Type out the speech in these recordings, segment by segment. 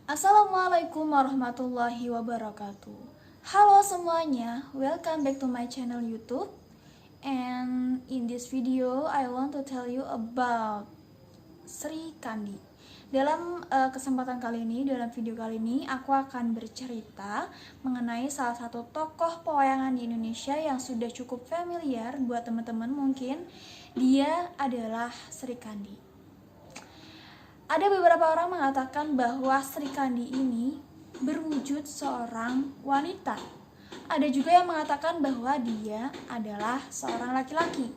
Assalamualaikum warahmatullahi wabarakatuh. Halo semuanya, welcome back to my channel YouTube. And in this video, I want to tell you about Sri Kandi. Dalam kesempatan kali ini, dalam video kali ini, aku akan bercerita mengenai salah satu tokoh pewayangan di Indonesia yang sudah cukup familiar buat teman-teman mungkin. Dia adalah Sri Kandi. Ada beberapa orang mengatakan bahwa Sri Kandi ini berwujud seorang wanita. Ada juga yang mengatakan bahwa dia adalah seorang laki-laki.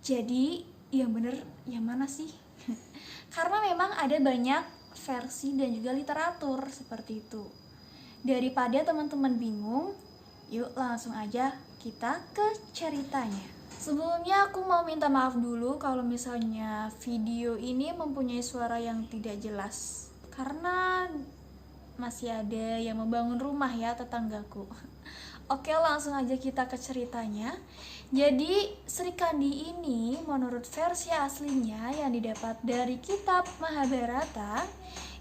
Jadi, yang benar yang mana sih? Karena memang ada banyak versi dan juga literatur seperti itu. Daripada teman-teman bingung, yuk langsung aja kita ke ceritanya. Sebelumnya aku mau minta maaf dulu kalau misalnya video ini mempunyai suara yang tidak jelas, karena masih ada yang membangun rumah ya tetanggaku. Oke, langsung aja kita ke ceritanya. Jadi Sri Kandi ini menurut versi aslinya yang didapat dari kitab Mahabharata,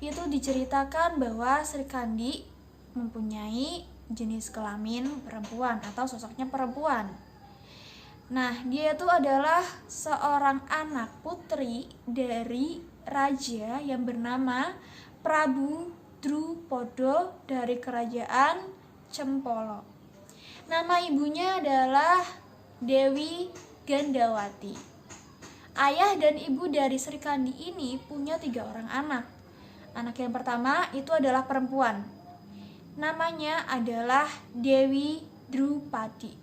itu diceritakan bahwa Sri Kandi mempunyai jenis kelamin perempuan atau sosoknya perempuan. Nah, dia itu adalah seorang anak putri dari raja yang bernama Prabu Drupada dari kerajaan Cempolo. Nama ibunya adalah Dewi Gandawati. Ayah dan ibu dari Sri Kandi ini punya 3 orang anak. Anak yang pertama itu adalah perempuan. Namanya adalah Dewi Drupadi.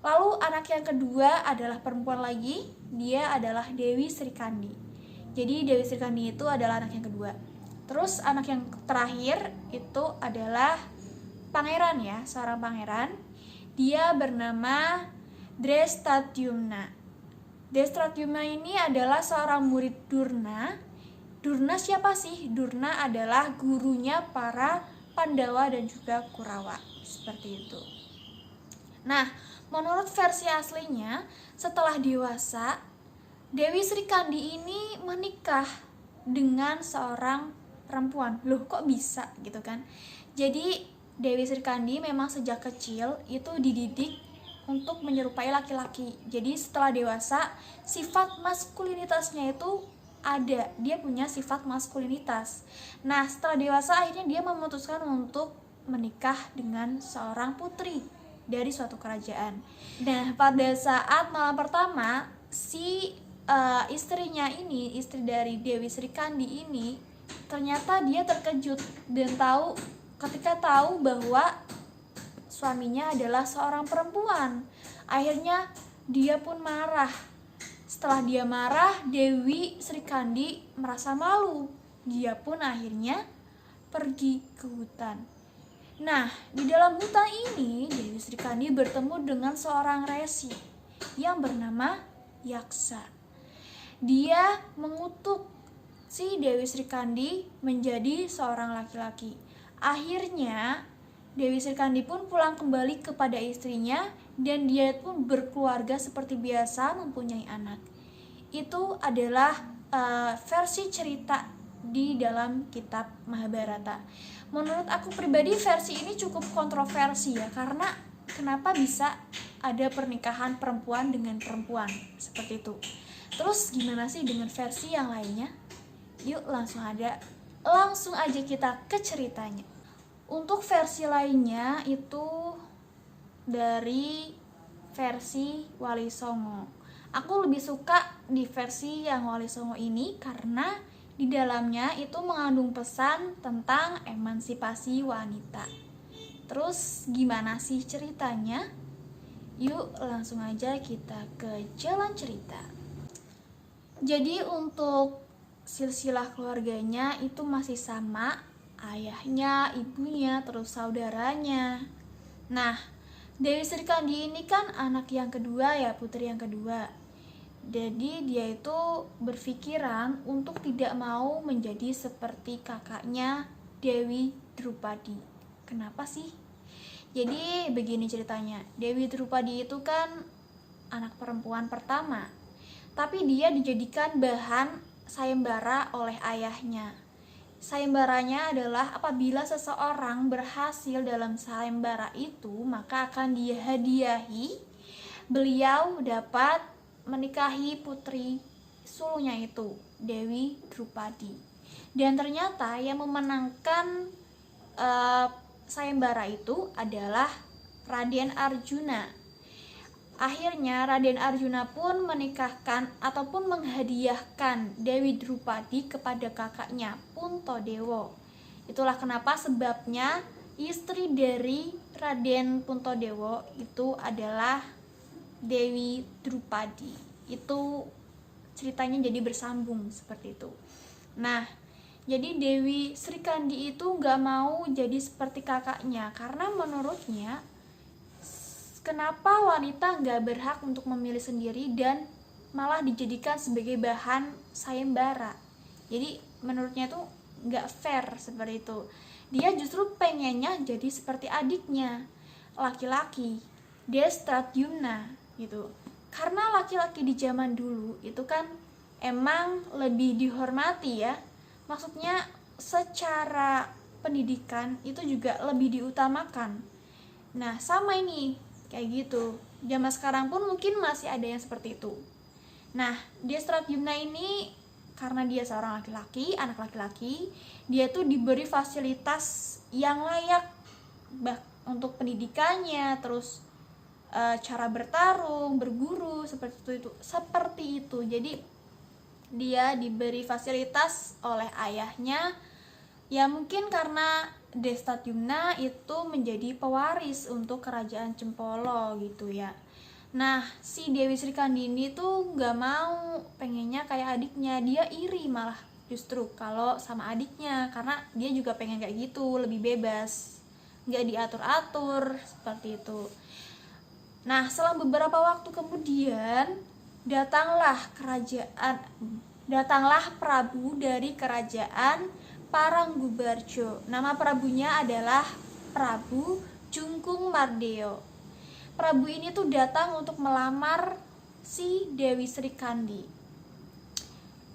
Lalu anak yang kedua adalah perempuan lagi, dia adalah Dewi Sri Kandi. Jadi Dewi Sri Kandi itu adalah anak yang kedua. Terus anak yang terakhir itu adalah pangeran ya, seorang pangeran. Dia bernama Drestadyumna. Drestadyumna ini adalah seorang murid Durna. Durna siapa sih? Durna adalah gurunya para Pandawa dan juga Kurawa. Seperti itu. Nah, menurut versi aslinya, setelah dewasa, Dewi Sri Kandi ini menikah dengan seorang perempuan. Loh, kok bisa gitu kan? Jadi, Dewi Sri Kandi memang sejak kecil itu dididik untuk menyerupai laki-laki. Jadi, setelah dewasa, sifat maskulinitasnya itu ada. Dia punya sifat maskulinitas. Nah, setelah dewasa akhirnya dia memutuskan untuk menikah dengan seorang putri dari suatu kerajaan. Nah, pada saat malam pertama, si istrinya ini, istri dari Dewi Sri Kandi ini, ternyata dia terkejut dan ketika tahu bahwa suaminya adalah seorang perempuan. Akhirnya dia pun marah. Setelah dia marah, Dewi Sri Kandi merasa malu. Dia pun akhirnya pergi ke hutan. Nah, di dalam hutan ini, Dewi Sri Kandi bertemu dengan seorang resi yang bernama Yaksa. Dia mengutuk si Dewi Sri Kandi menjadi seorang laki-laki. Akhirnya, Dewi Sri Kandi pun pulang kembali kepada istrinya dan dia pun berkeluarga seperti biasa, mempunyai anak. Itu adalah versi cerita di dalam kitab Mahabharata. Menurut aku pribadi versi ini cukup kontroversi ya, karena kenapa bisa ada pernikahan perempuan dengan perempuan seperti itu. Terus gimana sih dengan versi yang lainnya? Yuk langsung aja kita ke ceritanya. Untuk versi lainnya itu dari versi Wali Songo. Aku lebih suka di versi yang Wali Songo ini karena di dalamnya itu mengandung pesan tentang emansipasi wanita. Terus gimana sih ceritanya? Yuk langsung aja kita ke jalan cerita. Jadi untuk silsilah keluarganya itu masih sama, ayahnya, ibunya, terus saudaranya. Nah, Dewi Sri Kandi ini kan anak yang kedua ya, putri yang kedua. Jadi dia itu berpikiran untuk tidak mau menjadi seperti kakaknya Dewi Drupadi. Kenapa sih? Jadi begini ceritanya. Dewi Drupadi itu kan anak perempuan pertama, tapi dia dijadikan bahan sayembara oleh ayahnya. sayembaranya adalah apabila seseorang berhasil dalam sayembara itu, maka akan dihadiahi, beliau dapat menikahi putri sulungnya itu, Dewi Drupadi. Dan ternyata yang memenangkan sayembara itu adalah Raden Arjuna. Akhirnya Raden Arjuna pun menikahkan ataupun menghadiahkan Dewi Drupadi kepada kakaknya Puntadewa. Itulah kenapa sebabnya istri dari Raden Puntadewa itu adalah Dewi Drupadi. Itu ceritanya jadi bersambung seperti itu. Nah, jadi Dewi Srikandi itu gak mau jadi seperti kakaknya karena menurutnya kenapa wanita nggak berhak untuk memilih sendiri dan malah dijadikan sebagai bahan sayembara. Jadi menurutnya tuh nggak fair seperti itu. Dia justru pengennya jadi seperti adiknya, laki-laki, Dhesthadyumna gitu. Karena laki-laki di zaman dulu itu kan emang lebih dihormati ya. Maksudnya secara pendidikan itu juga lebih diutamakan. Nah, sama ini kayak gitu. Zaman sekarang pun mungkin masih ada yang seperti itu. Nah, Dhesthadyumna ini karena dia seorang laki-laki, anak laki-laki, dia tuh diberi fasilitas yang layak untuk pendidikannya, terus cara bertarung, berguru seperti itu. Jadi dia diberi fasilitas oleh ayahnya. Ya mungkin karena Dhesthadyumna itu menjadi pewaris untuk kerajaan Cempolo gitu ya. Nah, si Dewi Srikandi ini tuh gak mau, pengennya kayak adiknya. Dia iri malah justru kalau sama adiknya, karena dia juga pengen kayak gitu, lebih bebas, gak diatur-atur seperti itu. Nah, setelah beberapa waktu kemudian datanglah Prabu dari kerajaan Paranggubarjo. Nama prabunya adalah Prabu Jungkung Mardeo. Prabu ini tuh datang untuk melamar si Dewi Srikandi.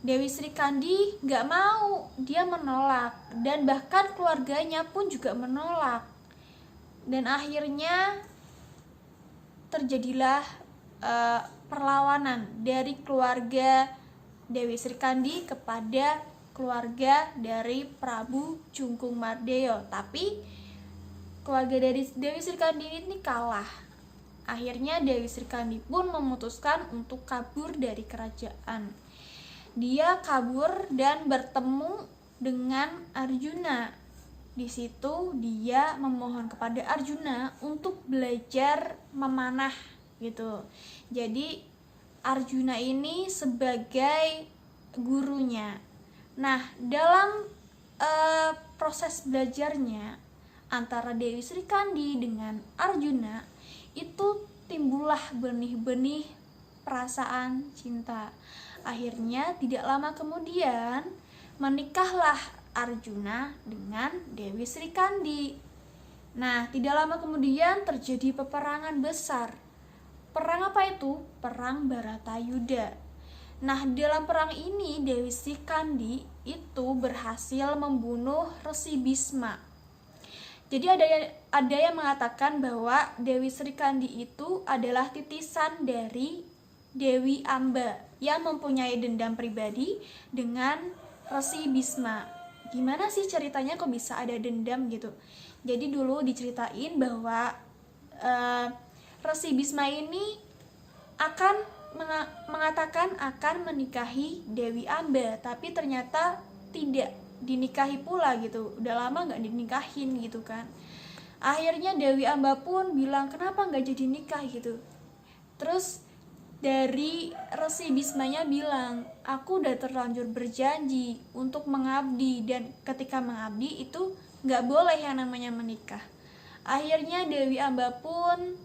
Dewi Srikandi gak mau, dia menolak, dan bahkan keluarganya pun juga menolak. Dan akhirnya terjadilah perlawanan dari keluarga Dewi Srikandi kepada keluarga dari Prabu Jungkung Mardeo. Tapi keluarga dari Dewi Srikandi ini kalah. Akhirnya Dewi Srikandi pun memutuskan untuk kabur dari kerajaan. Dia kabur dan bertemu dengan Arjuna. Di situ dia memohon kepada Arjuna untuk belajar memanah gitu. Jadi Arjuna ini sebagai gurunya. Nah, dalam proses belajarnya antara Dewi Srikandi dengan Arjuna itu timbullah benih-benih perasaan cinta. Akhirnya tidak lama kemudian menikahlah Arjuna dengan Dewi Srikandi. Nah, tidak lama kemudian terjadi peperangan besar. Perang apa itu? Perang Bharatayuda. Nah, dalam perang ini Dewi Srikandi itu berhasil membunuh Resi Bisma. Jadi ada yang mengatakan bahwa Dewi Srikandi itu adalah titisan dari Dewi Amba yang mempunyai dendam pribadi dengan Resi Bisma. Gimana sih ceritanya kok bisa ada dendam gitu? Jadi dulu diceritain bahwa Resi Bisma ini akan mengatakan akan menikahi Dewi Amba, tapi ternyata tidak dinikahi pula gitu. Udah lama gak dinikahin gitu kan. Akhirnya Dewi Amba pun bilang kenapa gak jadi nikah gitu. Terus dari Resi Bismanya bilang, aku udah terlanjur berjanji untuk mengabdi, dan ketika mengabdi itu gak boleh yang namanya menikah. Akhirnya Dewi Amba pun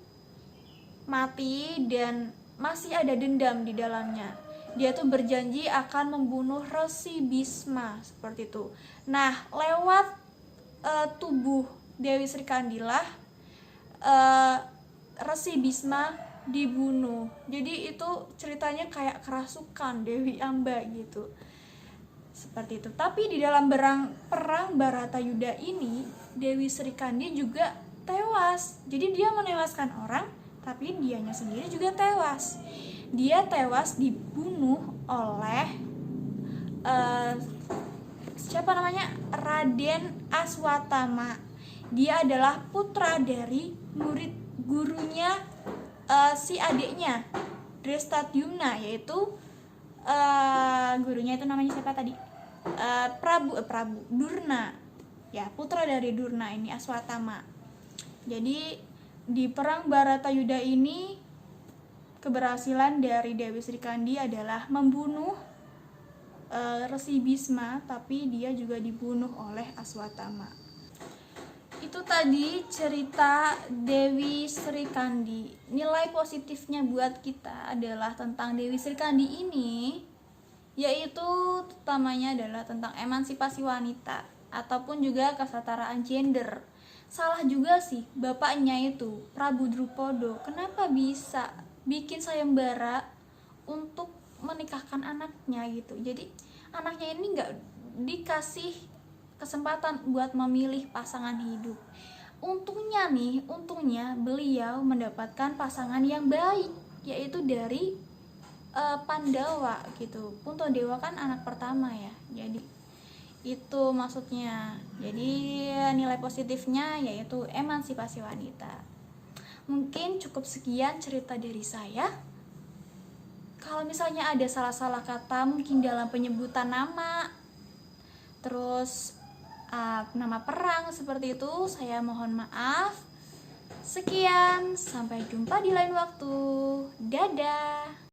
mati dan masih ada dendam di dalamnya. Dia tuh berjanji akan membunuh Resi Bisma seperti itu. Nah, lewat tubuh Dewi Srikandi lah Resi Bisma dibunuh. Jadi itu ceritanya kayak kerasukan Dewi Amba gitu. Seperti itu. Tapi di dalam perang Baratayuda ini, Dewi Srikandi juga tewas. Jadi dia menewaskan orang, tapi dianya sendiri juga tewas. Dia tewas dibunuh oleh siapa namanya? Raden Aswatama. Dia adalah putra dari murid gurunya si adiknya Drestadyumna, yaitu gurunya itu namanya siapa tadi? Prabu Durna. Ya, putra dari Durna ini Aswatama. Jadi di perang Baratayuda ini keberhasilan dari Dewi Srikandi adalah membunuh Resi Bisma, tapi dia juga dibunuh oleh Aswatama. Itu tadi cerita Dewi Srikandi. Nilai positifnya buat kita adalah tentang Dewi Srikandi ini, yaitu utamanya adalah tentang emansipasi wanita ataupun juga kesetaraan gender. Salah juga sih bapaknya itu Prabu Drupada, kenapa bisa bikin sayembara untuk menikahkan anaknya gitu. Jadi anaknya ini nggak dikasih kesempatan buat memilih pasangan hidup. Untungnya beliau mendapatkan pasangan yang baik, yaitu dari Pandawa gitu. Puntadewa kan anak pertama ya. Jadi itu maksudnya. Jadi nilai positifnya yaitu emansipasi wanita. Mungkin cukup sekian cerita dari saya. Kalau misalnya ada salah-salah kata mungkin dalam penyebutan nama, terus nama perang seperti itu, saya mohon maaf. Sekian, sampai jumpa di lain waktu. Dadah.